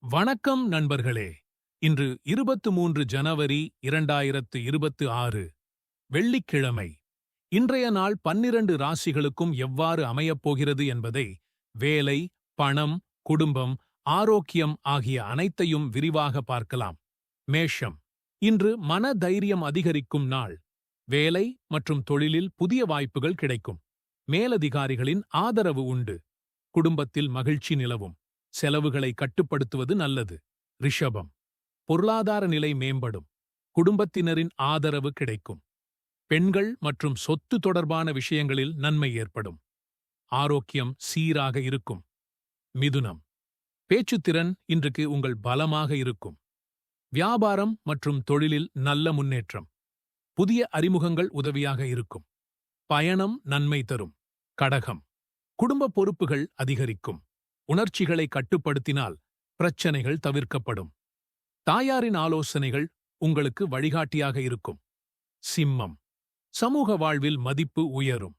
வணக்கம் நண்பர்களே. இன்று 23 ஜனவரி 2026 வெள்ளிக்கிழமை. இன்றைய நாள் 12 ராசிகளுக்கும் எவ்வாறு அமையப்போகிறது என்பதை வேலை, பணம், குடும்பம், ஆரோக்கியம் ஆகிய அனைத்தையும் விரிவாக பார்க்கலாம். மேஷம். இன்று மன தைரியம் அதிகரிக்கும் நாள். வேலை மற்றும் தொழிலில் புதிய வாய்ப்புகள் கிடைக்கும். மேலதிகாரிகளின் ஆதரவு உண்டு. குடும்பத்தில் மகிழ்ச்சி நிலவும். செலவுகளை கட்டுப்படுத்துவது நல்லது. ரிஷபம். பொருளாதார நிலை மேம்படும். குடும்பத்தினரின் ஆதரவு கிடைக்கும். பெண்கள் மற்றும் சொத்து தொடர்பான விஷயங்களில் நன்மை ஏற்படும். ஆரோக்கியம் சீராக இருக்கும். மிதுனம். பேச்சுத்திறன் இன்றைக்கு உங்கள் பலமாக இருக்கும். வியாபாரம் மற்றும் தொழிலில் நல்ல முன்னேற்றம். புதிய அறிமுகங்கள் உதவியாக இருக்கும். பயணம் நன்மை தரும். கடகம். குடும்ப பொறுப்புகள் அதிகரிக்கும். உணர்ச்சிகளை கட்டுப்படுத்தினால் பிரச்சனைகள் தவிர்க்கப்படும். தாயாரின் ஆலோசனைகள் உங்களுக்கு வழிகாட்டியாக இருக்கும். சிம்மம். சமூக வாழ்வில் மதிப்பு உயரும்.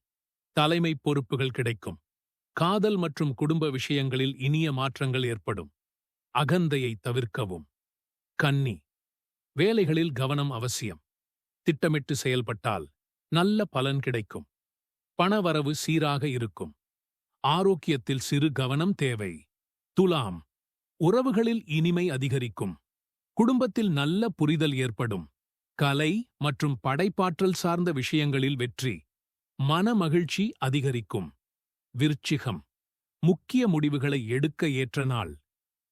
தலைமை பொறுப்புகள் கிடைக்கும். காதல் மற்றும் குடும்ப விஷயங்களில் இனிய மாற்றங்கள் ஏற்படும். அகந்தையை தவிர்க்கவும். கன்னி. வேலைகளில் கவனம் அவசியம். திட்டமிட்டு செயல்பட்டால் நல்ல பலன் கிடைக்கும். பணவரவு சீராக இருக்கும். ஆரோக்கியத்தில் சிறு கவனம் தேவை. துலாம். உறவுகளில் இனிமை அதிகரிக்கும். குடும்பத்தில் நல்ல புரிதல் ஏற்படும். கலை மற்றும் படைப்பாற்றல் சார்ந்த விஷயங்களில் வெற்றி. மனமகிழ்ச்சி அதிகரிக்கும். விருச்சிகம். முக்கிய முடிவுகளை எடுக்க ஏற்ற நாள்.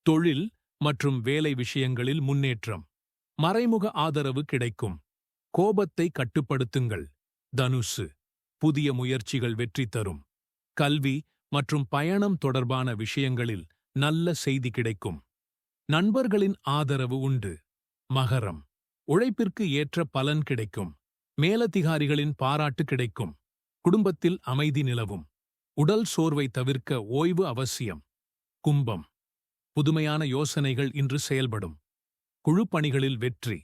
தொழில் மற்றும் வேலை விஷயங்களில் முன்னேற்றம். மறைமுக ஆதரவு கிடைக்கும். கோபத்தை கட்டுப்படுத்துங்கள். தனுசு. புதிய முயற்சிகள் வெற்றி தரும். கல்வி மற்றும் பயணம் தொடர்பான விஷயங்களில் நல்ல செய்தி கிடைக்கும். நண்பர்களின் ஆதரவு உண்டு. மகரம். உழைப்பிற்கு ஏற்ற பலன் கிடைக்கும். மேலதிகாரிகளின் பாராட்டு கிடைக்கும். குடும்பத்தில் அமைதி நிலவும். உடல் சோர்வை தவிர்க்க ஓய்வு அவசியம். கும்பம். புதுமையான யோசனைகள் இன்று செயல்படும். குழு பணிகளில் வெற்றி.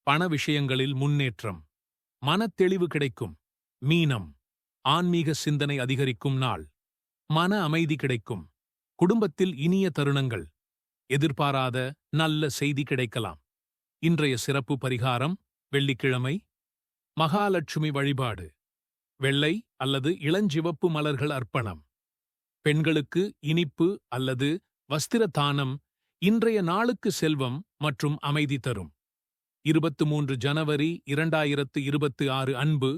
பண விஷயங்களில் முன்னேற்றம். மனத்தெளிவு கிடைக்கும். மீனம். ஆன்மீக சிந்தனை அதிகரிக்கும் நாள். மன அமைதி கிடைக்கும். குடும்பத்தில் இனிய தருணங்கள். எதிர்பாராத நல்ல செய்தி கிடைக்கலாம். இன்றைய சிறப்பு பரிகாரம். வெள்ளிக்கிழமை மகாலட்சுமி வழிபாடு. வெள்ளை அல்லது இளஞ்சிவப்பு மலர்கள் அர்ப்பணம். பெண்களுக்கு இனிப்பு அல்லது வஸ்திர தானம் இன்றைய நாளுக்கு செல்வம் மற்றும் அமைதி தரும். 23 ஜனவரி 2026 அன்பு,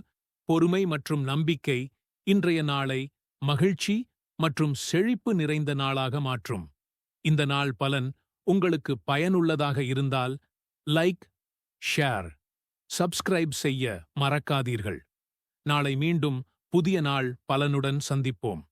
பொறுமை மற்றும் நம்பிக்கை இன்றைய நாளை மகிழ்ச்சி மற்றும் செழிப்பு நிறைந்த நாளாக மாற்றும். இந்த நாள் பலன் உங்களுக்கு பயனுள்ளதாக இருந்தால் லைக், ஷேர், சப்ஸ்கிரைப் செய்ய மறக்காதீர்கள். நாளை மீண்டும் புதிய நாள் பலனுடன் சந்திப்போம்.